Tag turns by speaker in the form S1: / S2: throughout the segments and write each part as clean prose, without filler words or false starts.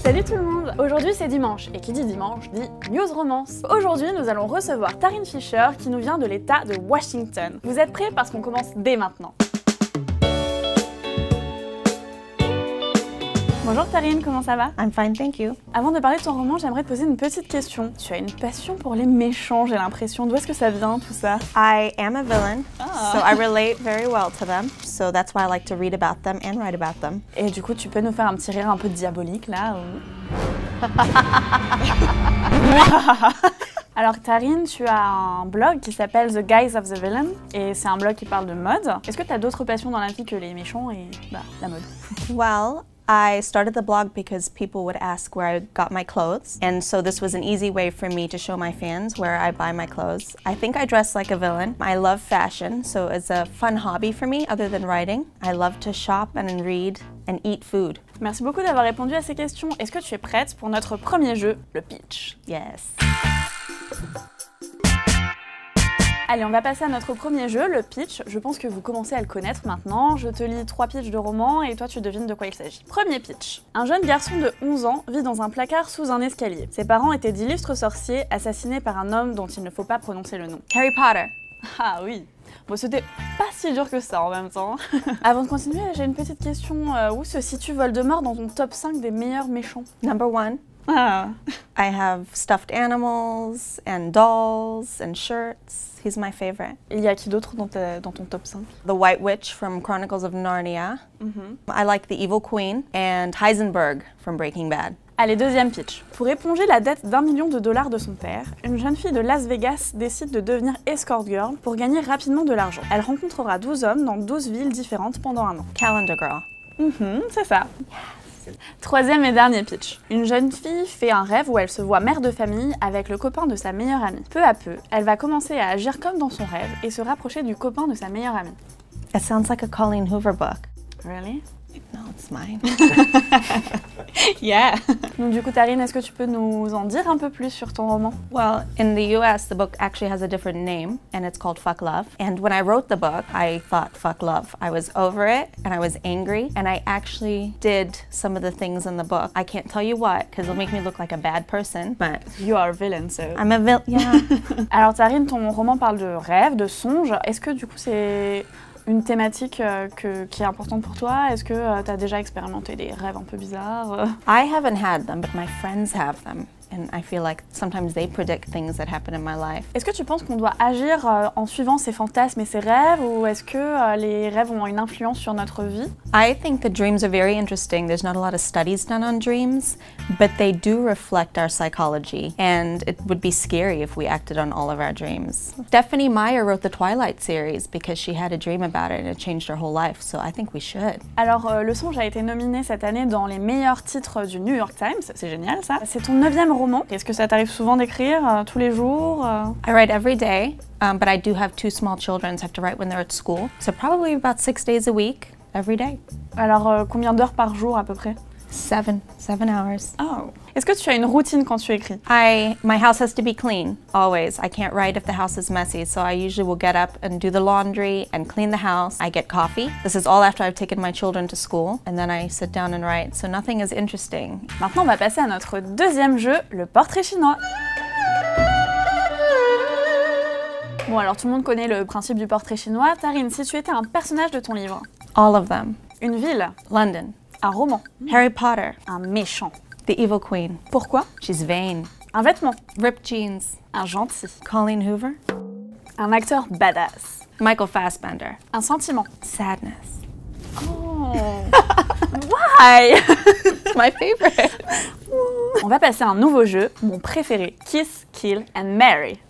S1: Salut tout le monde! Aujourd'hui c'est dimanche, et qui dit dimanche dit News Romance. Aujourd'hui nous allons recevoir Taryn Fisher qui nous vient de l'État de Washington. Vous êtes prêts parce qu'on commence dès maintenant. Bonjour Taryn, comment ça va?
S2: I'm fine, thank you.
S1: Avant de parler de ton roman, j'aimerais te poser une petite question. Tu as une passion pour les méchants, j'ai l'impression. D'où est-ce que ça vient tout ça?
S2: I am a villain, so I relate very well to them. So that's why I like to read about them and write about them.
S1: Et du coup, tu peux nous faire un petit rire un peu diabolique là ou... Alors Taryn, tu as un blog qui s'appelle The Guise of the Villain et c'est un blog qui parle de mode. Est-ce que tu as d'autres passions dans la vie que les méchants et la mode?
S2: Well, I started the blog because people would ask where I got my clothes, and so this was an easy way for me to show my fans where I buy my clothes. I think I dress like a villain. I love fashion, so it's a fun hobby for me other than writing. I love to shop and read and eat food.
S1: Merci beaucoup d'avoir répondu à ces questions. Est-ce que tu es prête pour notre premier jeu, le pitch?
S2: Yes.
S1: Allez, on va passer à notre premier jeu, le pitch. Je pense que vous commencez à le connaître maintenant. Je te lis 3 pitchs de romans et toi tu devines de quoi il s'agit. Premier pitch. Un jeune garçon de 11 ans vit dans un placard sous un escalier. Ses parents étaient d'illustres sorciers assassinés par un homme dont il ne faut pas prononcer le nom.
S2: Harry Potter.
S1: Ah oui. Bon, c'était pas si dur que ça en même temps. Avant de continuer, j'ai une petite question. Où se situe Voldemort dans ton top 5 des meilleurs méchants?
S2: Number 1.
S1: Ah.
S2: I have stuffed animals and dolls and shirts. He's my favorite.
S1: Il y a qui d'autre dans ton top 5?
S2: The White Witch from Chronicles of Narnia. I like the Evil Queen and Heisenberg from Breaking Bad.
S1: Allez, deuxième pitch. Pour éponger la dette d'1 million de dollars de son père, une jeune fille de Las Vegas décide de devenir escort girl pour gagner rapidement de l'argent. Elle rencontrera 12 hommes dans 12 villes différentes pendant un an.
S2: Calendar Girl.
S1: C'est ça. Troisième et dernier pitch. Une jeune fille fait un rêve où elle se voit mère de famille avec le copain de sa meilleure amie. Peu à peu, elle va commencer à agir comme dans son rêve et se rapprocher du copain de sa meilleure amie.
S2: It sounds like a Colleen Hoover book.
S1: Really?
S2: No, it's mine.
S1: Yeah. Donc du coup, Taryn, est-ce que tu peux nous en dire un peu plus sur ton roman?
S2: Well, in the US, the book actually has a different name, and it's called Fuck Love. And when I wrote the book, I thought fuck love. I was over it, and I was angry, and I actually did some of the things in the book. I can't tell you what, because it'll make me look like a bad person, but...
S1: You are a villain, so...
S2: I'm a villain, yeah.
S1: Alors Taryn, ton roman parle de rêve, de songe. Est-ce que du coup c'est une thématique qui est importante pour toi? Est-ce que tu as déjà expérimenté des rêves un peu bizarres?
S2: I haven't had them, but my friends have them. And I feel like sometimes they predict things that happen in my life.
S1: Est-ce que tu penses qu'on doit agir en suivant ses fantasmes et ses rêves, ou est-ce que les rêves ont une influence sur notre vie?
S2: I think the dreams are very interesting. There's not a lot of studies done on dreams, but they do reflect our psychology, and it would be scary if we acted on all of our dreams. Stephenie Meyer wrote the Twilight series because she had a dream about it and it changed her whole life, so I think we should.
S1: Alors, Le Songe a été nominé cette année dans les meilleurs titres du New York Times, c'est génial ça. C'est ton 9e roman. Est-ce que ça t'arrive souvent d'écrire tous les jours?
S2: I write every day, but I do have 2 small children, so I have to write when they're at school. So probably about 6 days a week, every day.
S1: Alors, combien d'heures par jour à peu près?
S2: 7 hours.
S1: Oh. Est-ce que tu as une routine quand tu écris?
S2: My house has to be clean, always. I can't write if the house is messy, so I usually will get up and do the laundry and clean the house. I get coffee. This is all after I've taken my children to school, and then I sit down and write, so nothing is interesting.
S1: Maintenant, on va passer à notre deuxième jeu, le portrait chinois. Bon, alors tout le monde connaît le principe du portrait chinois. Taryn, si tu étais un personnage de ton livre?
S2: All of them.
S1: Une ville?
S2: London.
S1: Un roman?
S2: Harry Potter.
S1: Un méchant?
S2: The Evil Queen.
S1: Pourquoi?
S2: She's vain.
S1: Un vêtement?
S2: Ripped jeans.
S1: Un gentil?
S2: Colleen Hoover.
S1: Un acteur badass?
S2: Michael Fassbender.
S1: Un sentiment?
S2: Sadness.
S1: Oh. Why?
S2: It's my favorite.
S1: On va passer à un nouveau jeu, mon préféré, Kiss, Kill and Marry.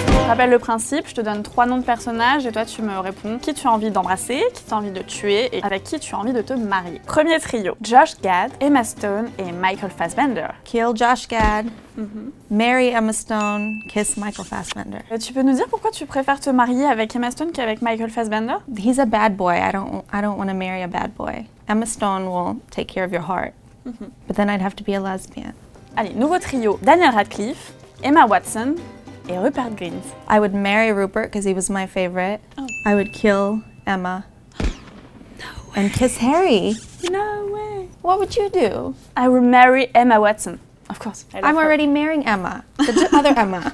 S1: Je rappelle le principe, je te donne 3 noms de personnages et toi tu me réponds qui tu as envie d'embrasser, qui tu as envie de tuer et avec qui tu as envie de te marier. Premier trio, Josh Gad, Emma Stone et Michael Fassbender.
S2: Kill Josh Gad, marry Emma Stone, kiss Michael Fassbender.
S1: Tu peux nous dire pourquoi tu préfères te marier avec Emma Stone qu'avec Michael Fassbender?
S2: He's a bad boy. I don't want to marry a bad boy. Emma Stone will take care of your heart, but then I'd have to be a lesbian.
S1: Allez, nouveau trio, Daniel Radcliffe, Emma Watson et Rupert Grint.
S2: I would marry Rupert because he was my favorite.
S1: Oh.
S2: I would kill Emma.
S1: No
S2: and kiss Harry.
S1: No way.
S2: What would you do?
S1: I will marry Emma Watson. Of course.
S2: I'm already marrying Emma, the other Emma.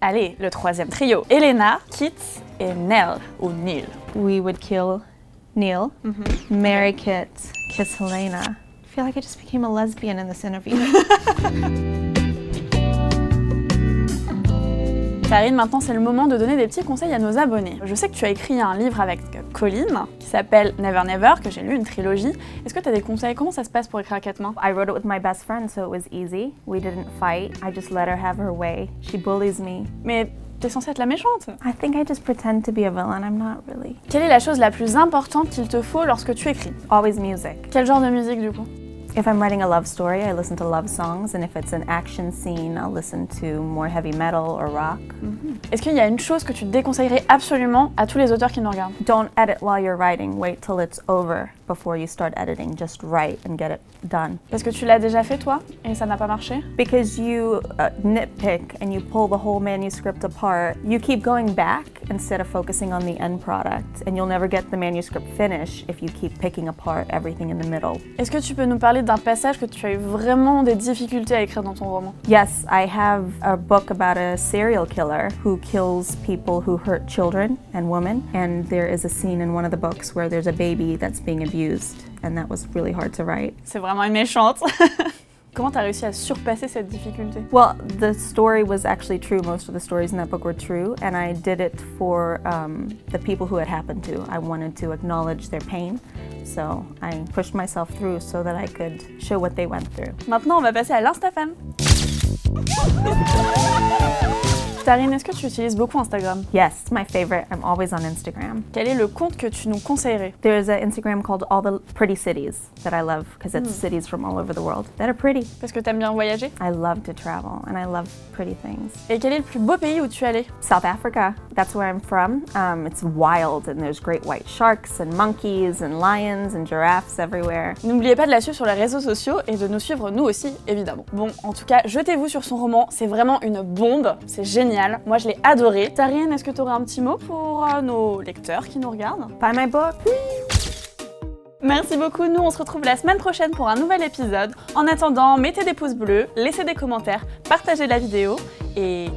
S1: Allez, le troisième trio. Elena, Kit et Nell, ou Neil.
S2: We would kill Neil, marry Kit, kiss Helena. I feel like I just became a lesbian in this interview.
S1: Karine, maintenant c'est le moment de donner des petits conseils à nos abonnés. Je sais que tu as écrit un livre avec Colline qui s'appelle Never Never, que j'ai lu, une trilogie. Est-ce que tu as des conseils? Comment ça se passe pour écrire à quatre mains?
S2: I wrote it with my best friend, so it was easy. We didn't fight. I just let her have her way. She bullies me.
S1: Mais t'es censée être la méchante.
S2: I think I just pretend to be a villain. I'm not really.
S1: Quelle est la chose la plus importante qu'il te faut lorsque tu écris?
S2: Always music.
S1: Quel genre de musique du coup?
S2: If I'm writing a love story, I listen to love songs, and if it's an action scene, I'll listen to more heavy metal or rock.
S1: Est-ce qu'il y a une chose que tu déconseillerais absolument à tous les auteurs qui nous regardent?
S2: Don't edit while you're writing. Wait till it's over before you start editing. Just write and get it done.
S1: Parce que tu l'as déjà fait toi et ça n'a pas marché?
S2: Because you nitpick and you pull the whole manuscript apart. You keep going back instead of focusing on the end product, and you'll never get the manuscript finished if you keep picking apart everything in the middle.
S1: Est-ce que tu peux nous parler d'un passage que tu as eu vraiment des difficultés à écrire dans ton roman?
S2: Yes, I have a book about a serial killer who kills people who hurt children and women, and there is a scene in one of the books where there's a baby that's being abused, and that was really hard to write.
S1: C'est vraiment une méchante. Comment t'as réussi à surpasser cette difficulté?
S2: Well, the story was actually true. Most of the stories in that book were true, and I did it for the people who it happened to. I wanted to acknowledge their pain, so I pushed myself through so that I could show what they went through.
S1: Maintenant, on va passer à l'Instafan. Tarine, est-ce que tu utilises beaucoup Instagram?
S2: Yes, my favorite. I'm always on Instagram.
S1: Quel est le compte que tu nous conseillerais?
S2: There's an Instagram called All the Pretty Cities that I love because it's cities from all over the world that are pretty.
S1: Parce que t'aimes bien voyager?
S2: I love to travel and I love pretty things.
S1: Et quel est le plus beau pays où tu es allé?
S2: South Africa. That's where I'm from. It's wild and there's great white sharks and monkeys and lions and giraffes everywhere.
S1: N'oubliez pas de la suivre sur les réseaux sociaux et de nous suivre nous aussi, évidemment. Bon, en tout cas, jetez-vous sur son roman, c'est vraiment une bombe, c'est génial. Moi, je l'ai adoré. Tarine, est-ce que tu aurais un petit mot pour nos lecteurs qui nous regardent?
S2: Buy my book.
S1: Merci beaucoup, nous on se retrouve la semaine prochaine pour un nouvel épisode. En attendant, mettez des pouces bleus, laissez des commentaires, partagez la vidéo et